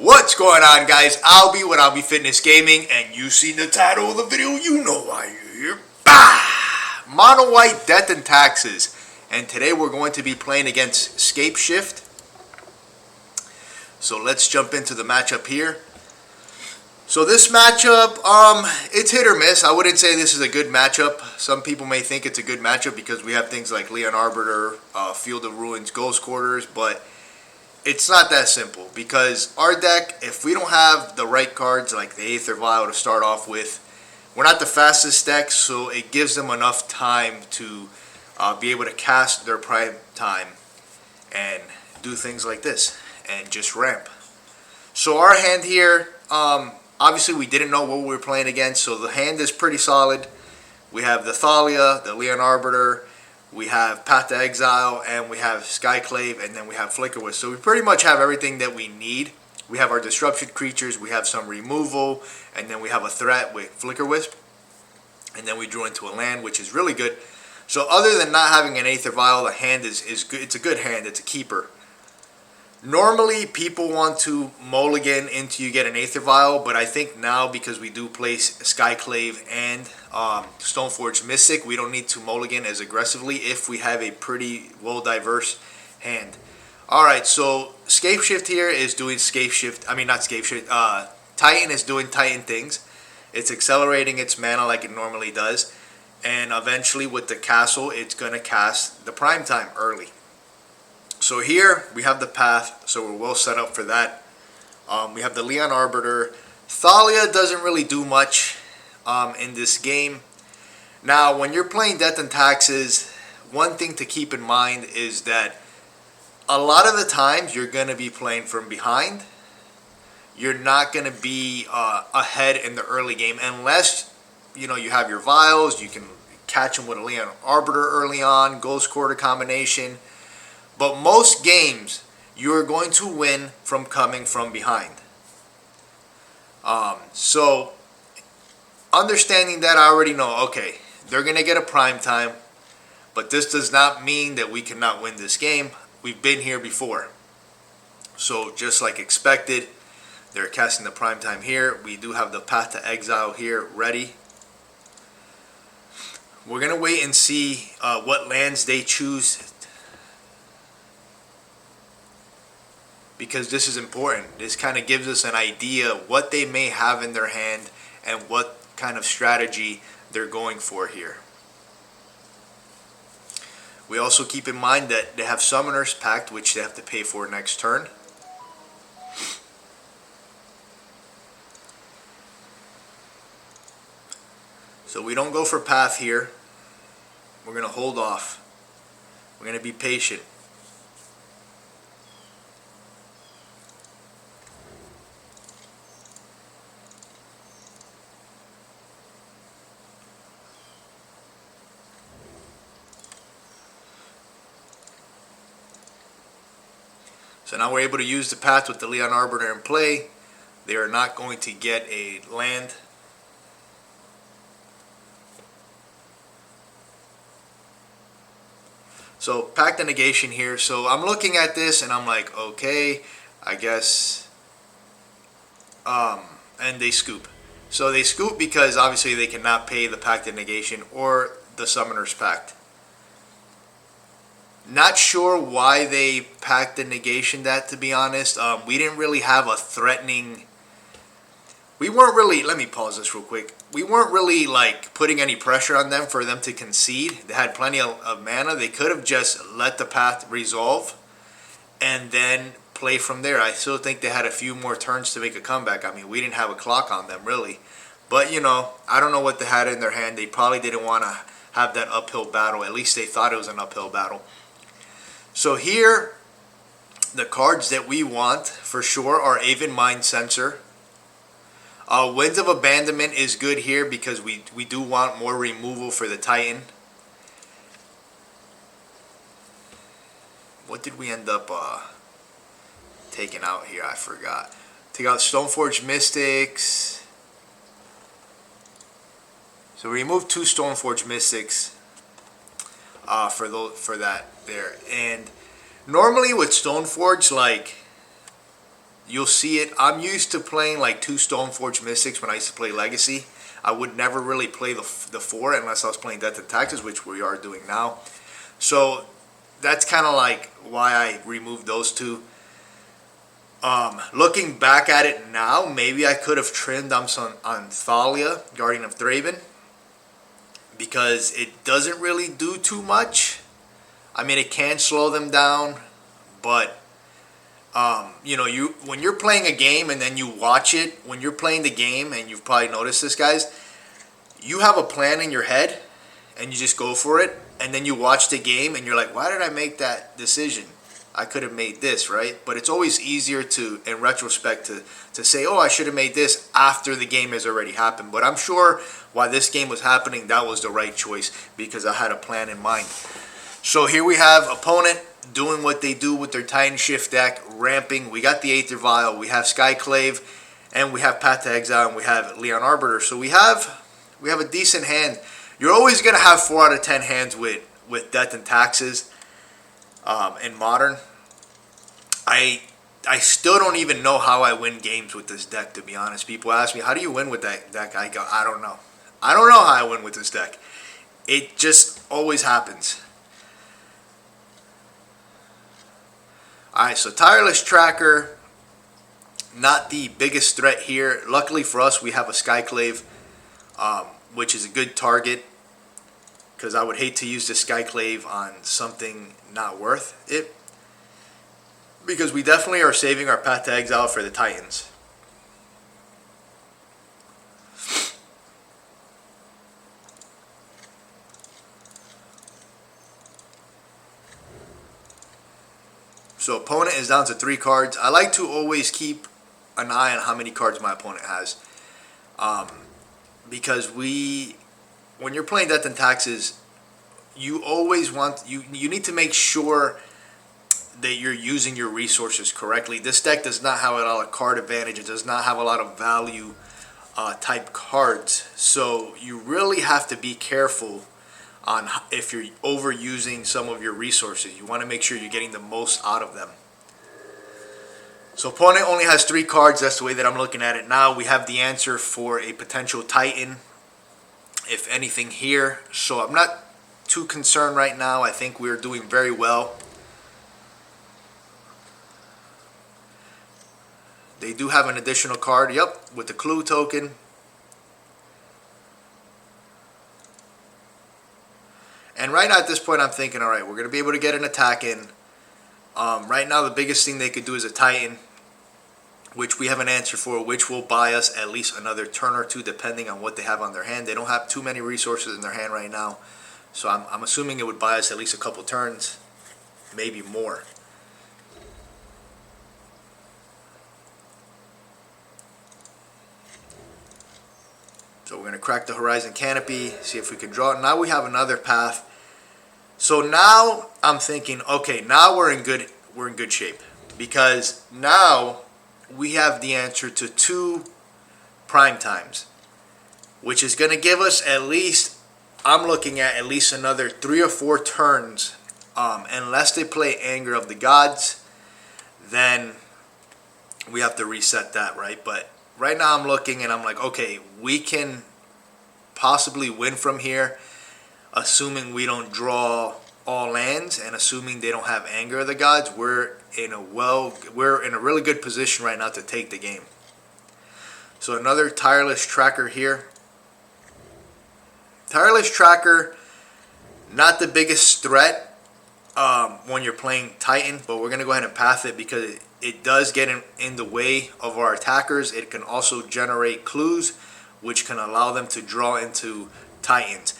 What's going on, guys? Albie with Albie Fitness Gaming, and you seen the title of the video, you know why you're here. Bah! Mono White Death and Taxes, and today we're going to be playing against Scape Shift. So let's jump into the matchup here. So this matchup, it's hit or miss. I wouldn't say this is a good matchup. Some people may think it's a good matchup because we have things like Leon Arbiter, Field of Ruins, Ghost Quarters, but it's not that simple because our deck, if we don't have the right cards like the Aether Vial to start off with, we're not the fastest deck, so it gives them enough time to be able to cast their prime time and do things like this and just ramp. So our hand here, obviously we didn't know what we were playing against, so the hand is pretty solid. We have the Thalia, the Leon Arbiter, we have Path to Exile, and we have Skyclave, and then we have Flicker Wisp. So we pretty much have everything that we need. We have our disruption creatures, we have some removal, and then we have a threat with Flicker Wisp. And then we drew into a land, which is really good. So other than not having an Aether Vial, the hand is good. It's a good hand. It's a keeper. Normally, people want to mulligan into you get an Aether Vial, but I think now because we do place Skyclave and Stoneforge Mystic, we don't need to mulligan as aggressively if we have a pretty well-diverse hand. Alright, so Scape Shift here is doing Scape Shift, not Scape Shift, Titan is doing Titan things. It's accelerating its mana like it normally does, and eventually with the castle, it's going to cast the prime time early. So here we have the path, so we're well set up for that. We have the Leon Arbiter. Thalia doesn't really do much in this game. Now, when you're playing Death and Taxes, one thing to keep in mind is that a lot of the times you're going to be playing from behind. You're not going to be ahead in the early game unless you have your vials. You can catch them with a Leon Arbiter early on, Ghost Quarter combination. But most games, you are going to win from coming from behind. So, understanding that, I already know, okay, they're going to get a prime time, but this does not mean that we cannot win this game. We've been here before. So, just like expected, they're casting the prime time here. We do have the Path to Exile here ready. We're going to wait and see what lands they choose, because this is important. This kind of gives us an idea what they may have in their hand and what kind of strategy they're going for here. We also keep in mind that they have Summoner's Pact, which they have to pay for next turn. So we don't go for Path here. We're going to hold off. We're going to be patient. So now we're able to use the path with the Leon Arbiter in play. They are not going to get a land. So Pact of Negation here. So I'm looking at this and I'm like, okay, I guess. And they scoop. So they scoop because obviously they cannot pay the Pact of Negation or the Summoner's Pact. Not sure why they Pact the Negation that, to be honest. We didn't really have a threatening. We weren't really. Let me pause this real quick. We weren't really like putting any pressure on them for them to concede. They had plenty of mana. They could have just let the path resolve and then play from there. I still think they had a few more turns to make a comeback. We didn't have a clock on them really. But I don't know what they had in their hand. They probably didn't want to have that uphill battle. At least they thought it was an uphill battle. So here, the cards that we want for sure are Aven Mind Sensor. Winds of Abandonment is good here because we do want more removal for the Titan. What did we end up taking out here? I forgot. Take out Stoneforge Mystics. So we removed 2 Stoneforge Mystics for that there. And normally with Stoneforge, like, you'll see it. I'm used to playing like 2 Stoneforge Mystics when I used to play Legacy. I would never really play the 4 unless I was playing Death and Taxes, which we are doing now. So that's kind of like why I removed those 2. Looking back at it now, maybe I could have trimmed on Thalia, Guardian of Thraben, because it doesn't really do too much. I mean, it can slow them down, but you know, when you're playing a game and then you watch it, when you're playing the game, and you've probably noticed this, guys, you have a plan in your head and you just go for it, and then you watch the game and you're like, why did I make that decision? I could have made this, right? But it's always easier to, in retrospect, to say, oh, I should have made this after the game has already happened. But I'm sure while this game was happening, that was the right choice because I had a plan in mind. So here we have opponent doing what they do with their Titan Shift deck, ramping. We got the Aether Vial, we have Skyclave, and we have Path to Exile, and we have Leon Arbiter. So we have a decent hand. You're always going to have 4 out of 10 hands with Death and Taxes in Modern. I still don't even know how I win games with this deck, to be honest. People ask me, how do you win with that deck? I go, I don't know. I don't know how I win with this deck. It just always happens. Alright, so Tireless Tracker, not the biggest threat here. Luckily for us, we have a Skyclave, which is a good target, because I would hate to use the Skyclave on something not worth it, because we definitely are saving our Path to Exile for the Titans. So opponent is down to 3 cards. I like to always keep an eye on how many cards my opponent has. Because when you're playing Death and Taxes, you always you need to make sure that you're using your resources correctly. This deck does not have a lot of card advantage. It does not have a lot of value type cards. So you really have to be careful on if you're overusing some of your resources. You want to make sure you're getting the most out of them. So opponent only has 3 cards. That's the way that I'm looking at it now. We have the answer for a potential Titan, if anything, here. So I'm not too concerned right now. I think we're doing very well. They do have an additional card, yep, with the clue token. And right now at this point I'm thinking, alright, we're going to be able to get an attack in. Right now the biggest thing they could do is a Titan, which we have an answer for, which will buy us at least another turn or 2 depending on what they have on their hand. They don't have too many resources in their hand right now. So I'm assuming it would buy us at least a couple turns, maybe more. So we're going to crack the Horizon Canopy, see if we can draw it. Now we have another path. So now I'm thinking, okay, now we're in good shape, because now we have the answer to 2 prime times, which is going to give us at least, I'm looking at least another 3 or 4 turns, unless they play Anger of the Gods, then we have to reset that, right? But right now I'm looking and I'm like, okay, we can possibly win from here, assuming we don't draw all lands and assuming they don't have Anger of the Gods. We're in a really good position right now to take the game. So another Tireless Tracker here. Tireless Tracker, not the biggest threat when you're playing Titan, but we're going to go ahead and path it because it does get in the way of our attackers. It can also generate clues, which can allow them to draw into Titans.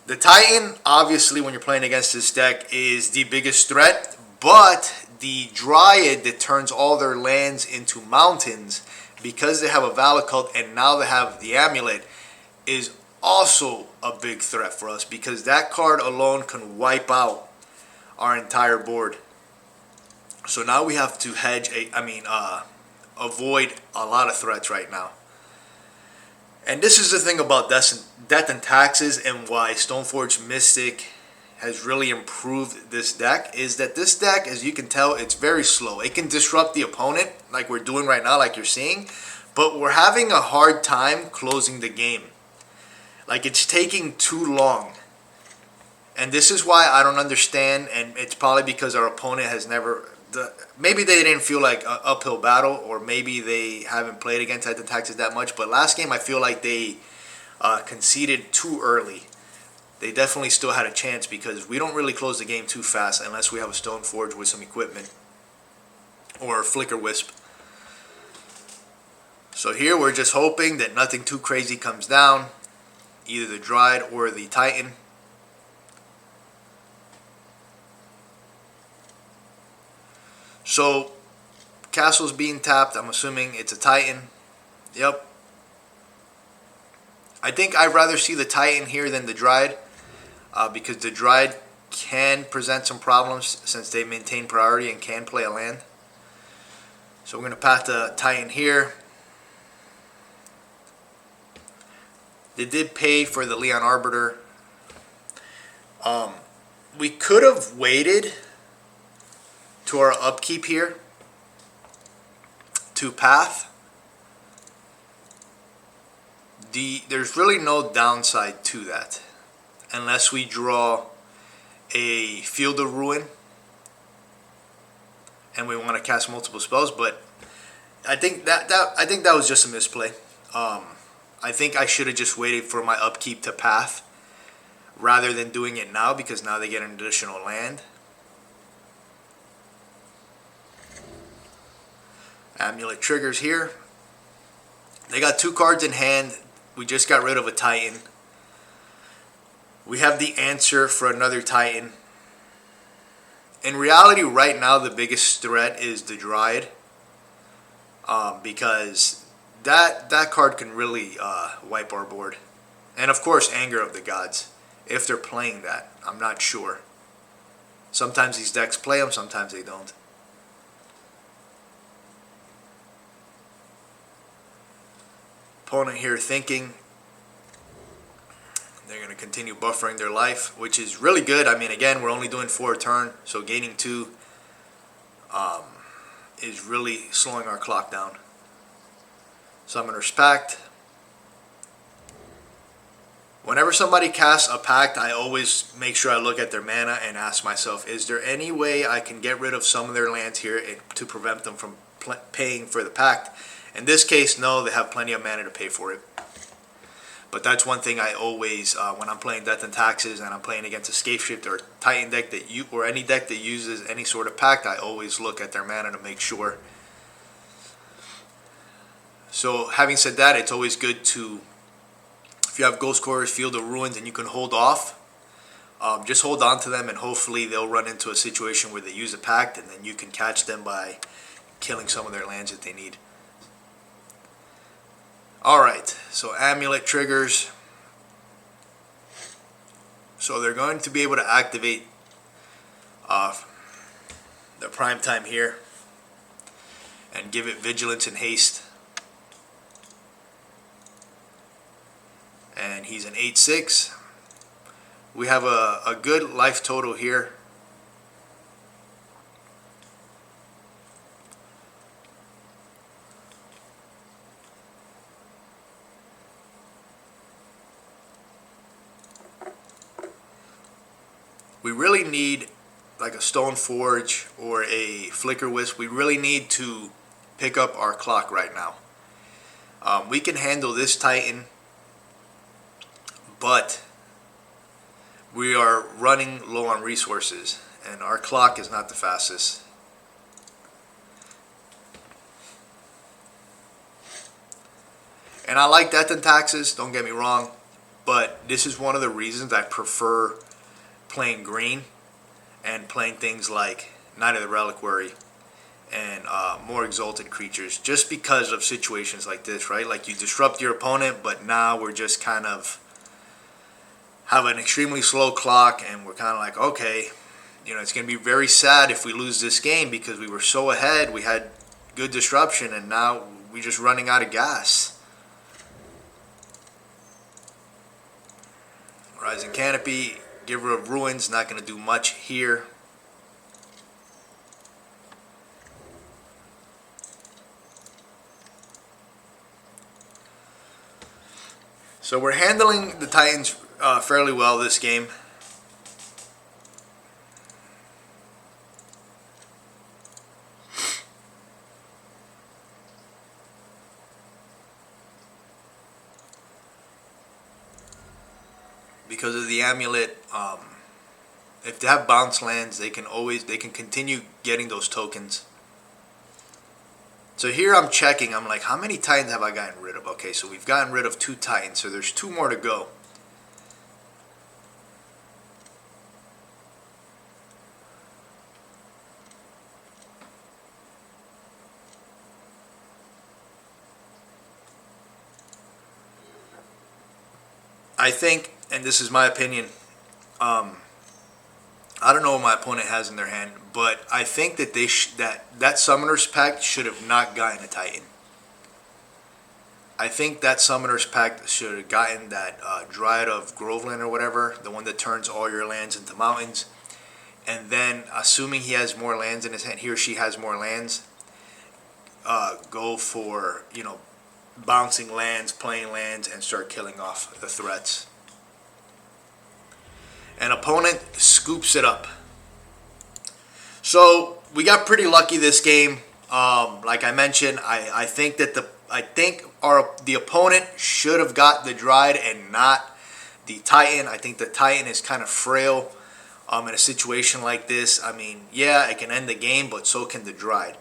The Titan, obviously, when you're playing against this deck, is the biggest threat, but the Dryad that turns all their lands into mountains, because they have a Valak Cult and now they have the Amulet, is also a big threat for us, because that card alone can wipe out our entire board. So now we have to avoid a lot of threats right now. And this is the thing about Death and Taxes and why Stoneforge Mystic has really improved this deck is that this deck, as you can tell, it's very slow. It can disrupt the opponent like we're doing right now, like you're seeing, but we're having a hard time closing the game. Like, it's taking too long. And this is why I don't understand, and it's probably because our opponent has never... maybe they didn't feel like an uphill battle, or maybe they haven't played against Titan Taxes that much, but last game I feel like they conceded too early. They definitely still had a chance because we don't really close the game too fast unless we have a Stone Forge with some equipment or Flicker Wisp. So here we're just hoping that nothing too crazy comes down, either the Dryad or the Titan. So Castle's being tapped. I'm assuming it's a Titan. Yep. I think I'd rather see the Titan here than the Dryad. Because the Dryad can present some problems since they maintain priority and can play a land. So we're going to path the Titan here. They did pay for the Leon Arbiter. We could have waited to our upkeep here to path. There's really no downside to that. Unless we draw a Field of Ruin and we want to cast multiple spells, but I think that was just a misplay. I think I should have just waited for my upkeep to path rather than doing it now, because now they get an additional land. Amulet triggers here. They got 2 cards in hand. We just got rid of a Titan. We have the answer for another Titan. In reality, right now, the biggest threat is the Dryad. Because that card can really wipe our board. And of course, Anger of the Gods. If they're playing that, I'm not sure. Sometimes these decks play them, sometimes they don't. Opponent here thinking they're going to continue buffering their life, which is really good. I mean, again, we're only doing 4 a turn, so gaining 2 is really slowing our clock down. Summoner's Pact. Whenever somebody casts a pact, I always make sure I look at their mana and ask myself, is there any way I can get rid of some of their lands here to prevent them from paying for the pact? In this case, no, they have plenty of mana to pay for it. But that's one thing I always, when I'm playing Death and Taxes and I'm playing against a Scapeshift or Titan deck or any deck that uses any sort of pact, I always look at their mana to make sure. So having said that, it's always good to, if you have Ghost Chorus, Field of Ruins, and you can hold off, just hold on to them, and hopefully they'll run into a situation where they use a pact, and then you can catch them by killing some of their lands that they need. Alright, so Amulet triggers. So they're going to be able to activate the Prime Time here and give it Vigilance and Haste. And he's an 8/6. We have a good life total here. We really need like a Stone Forge or a Flicker Wisp. We really need to pick up our clock right now. We can handle this Titan, but we are running low on resources and our clock is not the fastest. And I like Death and Taxes, don't get me wrong, but this is one of the reasons I prefer playing green and playing things like Knight of the Reliquary and more exalted creatures, just because of situations like this, right? Like, you disrupt your opponent, but now we're just kind of have an extremely slow clock, and we're kind of like, okay, you know, it's going to be very sad if we lose this game because we were so ahead, we had good disruption, and now we're just running out of gas. Rising Canopy. Giver of Ruins, not going to do much here. So we're handling the Titans fairly well this game. Because of the amulet, if they have bounce lands, they can continue getting those tokens. So here I'm checking. I'm like, how many Titans have I gotten rid of? Okay, so we've gotten rid of 2 Titans, so there's 2 more to go. I think, and this is my opinion, I don't know what my opponent has in their hand, but I think that that Summoner's Pact should have not gotten a Titan. I think that Summoner's Pact should have gotten that Dryad of Groveland or whatever, the one that turns all your lands into mountains. And then, assuming he has more lands in his hand, he or she has more lands, go for, bouncing lands, playing lands, and start killing off the threats. An opponent scoops it up. So we got pretty lucky this game. Like I mentioned, I think that the opponent should have got the Dryad and not the Titan. I think the Titan is kind of frail in a situation like this. I mean, yeah, it can end the game, but so can the Dryad.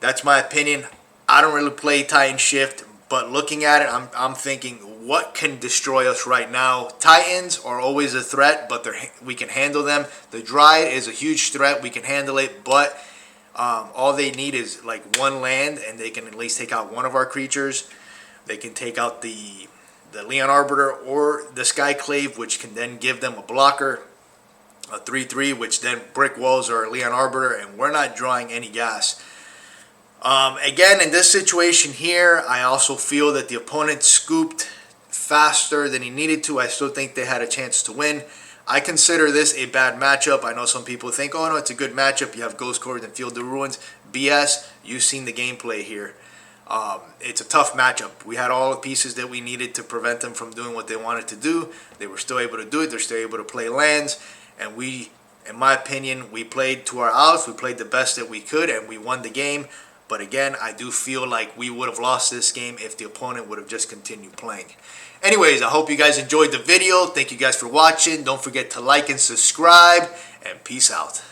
That's my opinion. I don't really play Titan Shift, but looking at it, I'm thinking, what can destroy us right now? Titans are always a threat, but we can handle them. The Dryad is a huge threat. We can handle it, but all they need is like 1 land, and they can at least take out one of our creatures. They can take out the Leon Arbiter or the Skyclave, which can then give them a blocker, a 3/3, which then brick walls our Leon Arbiter, and we're not drawing any gas. Again, in this situation here, I also feel that the opponent scooped faster than he needed to. I still think they had a chance to win. I consider this a bad matchup. I know some people think, oh no, it's a good matchup. You have Ghost Corps and Field of Ruins. BS. You've seen the gameplay here. It's a tough matchup. We had all the pieces that we needed to prevent them from doing what they wanted to do. They were still able to do it. They're still able to play lands. And we, in my opinion, we played to our outs. We played the best that we could, and we won the game. But again, I do feel like we would have lost this game if the opponent would have just continued playing. Anyways, I hope you guys enjoyed the video. Thank you guys for watching. Don't forget to like and subscribe, and peace out.